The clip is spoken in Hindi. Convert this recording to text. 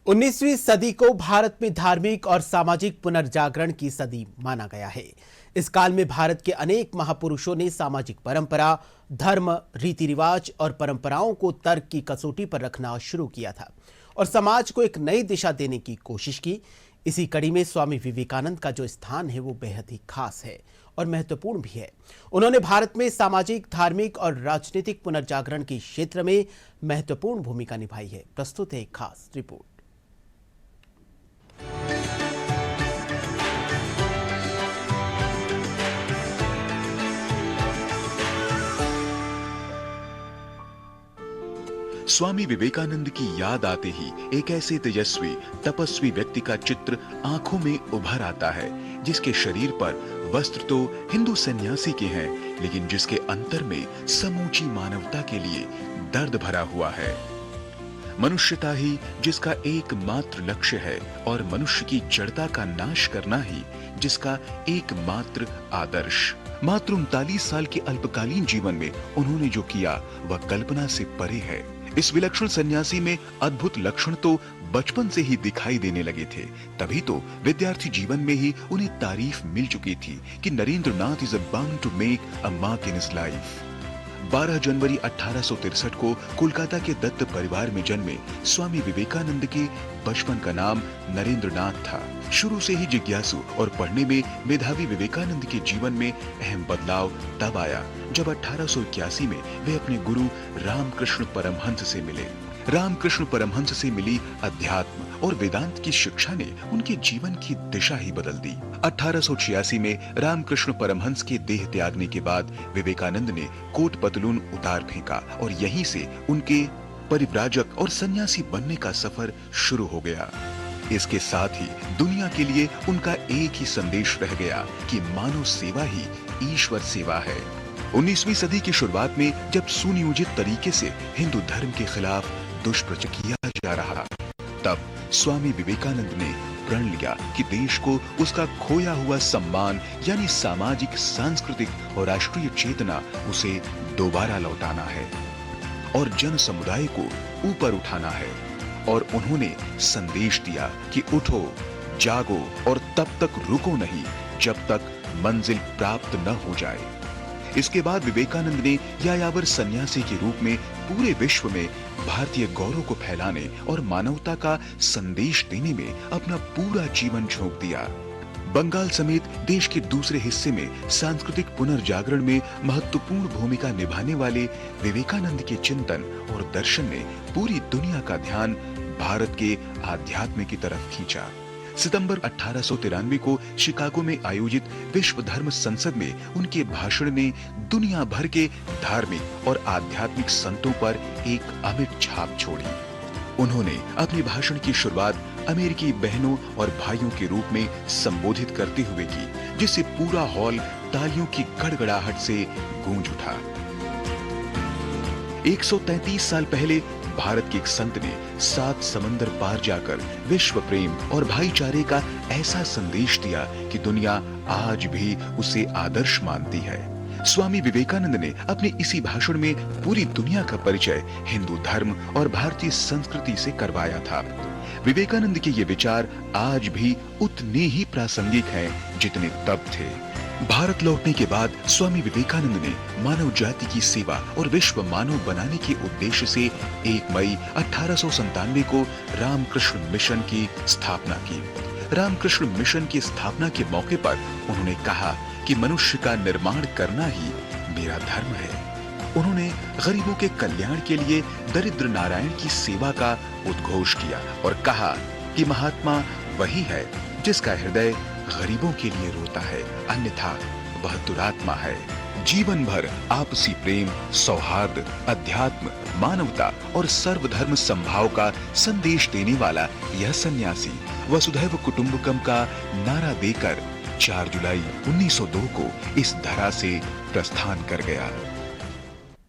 19वीं सदी को भारत में धार्मिक और सामाजिक पुनर्जागरण की सदी माना गया है। इस काल में भारत के अनेक महापुरुषों ने सामाजिक परंपरा, धर्म, रीति रिवाज और परंपराओं को तर्क की कसौटी पर रखना शुरू किया था और समाज को एक नई दिशा देने की कोशिश की। इसी कड़ी में स्वामी विवेकानंद का जो स्थान है वो बेहद ही खास है और महत्वपूर्ण भी है। उन्होंने भारत में सामाजिक, धार्मिक और राजनीतिक पुनर्जागरण के क्षेत्र में महत्वपूर्ण भूमिका निभाई है। प्रस्तुत है एक खास रिपोर्ट। स्वामी विवेकानंद की याद आते ही एक ऐसे तेजस्वी, तपस्वी व्यक्ति का चित्र आंखों में उभर आता है, जिसके शरीर पर वस्त्र तो हिंदू सन्यासी के हैं, लेकिन जिसके अंतर में समूची मानवता के लिए दर्द भरा हुआ है। मनुष्यता ही जिसका एकमात्र लक्ष्य है और मनुष्य की जड़ता का नाश करना ही जिसका एकमात्र आदर्श। मात्र 39 साल के अल्पकालीन जीवन में उन्होंने जो किया वह कल्पना से परे है। इस विलक्षण सन्यासी में अद्भुत लक्षण तो बचपन से ही दिखाई देने लगे थे। तभी तो विद्यार्थी जीवन में ही उन्हें तारीफ मिल चुकी थी कि Narendra Nath is bound to make a mark in his life. 12 जनवरी 1863 को कोलकाता के दत्त परिवार में जन्मे स्वामी विवेकानंद के बचपन का नाम नरेंद्र नाथ था। शुरू से ही जिज्ञासु और पढ़ने में मेधावी विवेकानंद के जीवन में अहम बदलाव तब आया जब 1881 में वे अपने गुरु रामकृष्ण परमहंस से मिले। रामकृष्ण परमहंस से मिली अध्यात्म और वेदांत की शिक्षा ने उनके जीवन की दिशा ही बदल दी। 1886 में रामकृष्ण परमहंस के देह त्यागने के बाद विवेकानंद ने कोट पतलून उतार फेंका और यहीं से उनके परिव्राजक और सन्यासी बनने का सफर शुरू हो गया। इसके साथ ही दुनिया के लिए उनका एक ही संदेश रह गया कि मानव सेवा ही ईश्वर सेवा है। 19वीं सदी की शुरुआत में जब सुनियोजित तरीके से हिंदू धर्म के खिलाफ दुष्प्रचार किया जा रहा, तब स्वामी विवेकानंद ने प्रण लिया कि देश को उसका खोया हुआ सम्मान यानी सामाजिक, सांस्कृतिक और राष्ट्रीय चेतना उसे दोबारा लौटाना है और जन समुदाय को ऊपर उठाना है। और उन्होंने संदेश दिया कि उठो, जागो और तब तक रुको नहीं जब तक मंजिल प्राप्त न हो जाए। इसके बाद विवेकानंद ने यायावर सन्यासी के रूप में पूरे विश्व में भारतीय गौरव को फैलाने और मानवता का संदेश देने में अपना पूरा जीवन झोंक दिया। बंगाल समेत देश के दूसरे हिस्से में सांस्कृतिक पुनर्जागरण में महत्वपूर्ण भूमिका निभाने वाले विवेकानंद के चिंतन और दर्शन ने पूरी दुनिया का ध्यान भारत के आध्यात्म की तरफ खींचा। सितंबर 1893 को शिकागो में आयोजित विश्व धर्म संसद में उनके भाषण ने दुनिया भर के धार्मिक और आध्यात्मिक संतों पर एक अमिट छाप छोड़ी। उन्होंने अपने भाषण की शुरुआत अमेरिकी बहनों और भाइयों के रूप में संबोधित करते हुए की, जिससे पूरा हॉल तालियों की गड़गड़ाहट से गूंज उठा। 133 साल पहले भारत के एक संत ने 7 समंदर पार जाकर विश्व प्रेम और भाईचारे का ऐसा संदेश दिया कि दुनिया आज भी उसे आदर्श मानती है। स्वामी विवेकानंद ने अपने इसी भाषण में पूरी दुनिया का परिचय हिंदू धर्म और भारतीय संस्कृति से करवाया था। विवेकानंद के ये विचार आज भी उतने ही प्रासंगिक हैं जितने तब थे। भारत लौटने के बाद स्वामी विवेकानंद ने मानव जाति की सेवा और विश्व मानव बनाने के उद्देश्य से 1 मई 1897 को रामकृष्ण मिशन की स्थापना की। रामकृष्ण मिशन की स्थापना के मौके पर उन्होंने कहा कि मनुष्य का निर्माण करना ही मेरा धर्म है। उन्होंने गरीबों के कल्याण के लिए दरिद्र नारायण की सेवा का उद्घोष किया और कहा कि महात्मा वही है जिसका हृदय गरीबों के लिए रोता है, अन्यथा वह दुरात्मा है। जीवन भर आपसी प्रेम, सौहार्द, अध्यात्म, मानवता और सर्वधर्म समभाव का संदेश देने वाला यह सन्यासी वसुधैव कुटुंबकम का नारा देकर 4 जुलाई 1902 को इस धरा से प्रस्थान कर गया।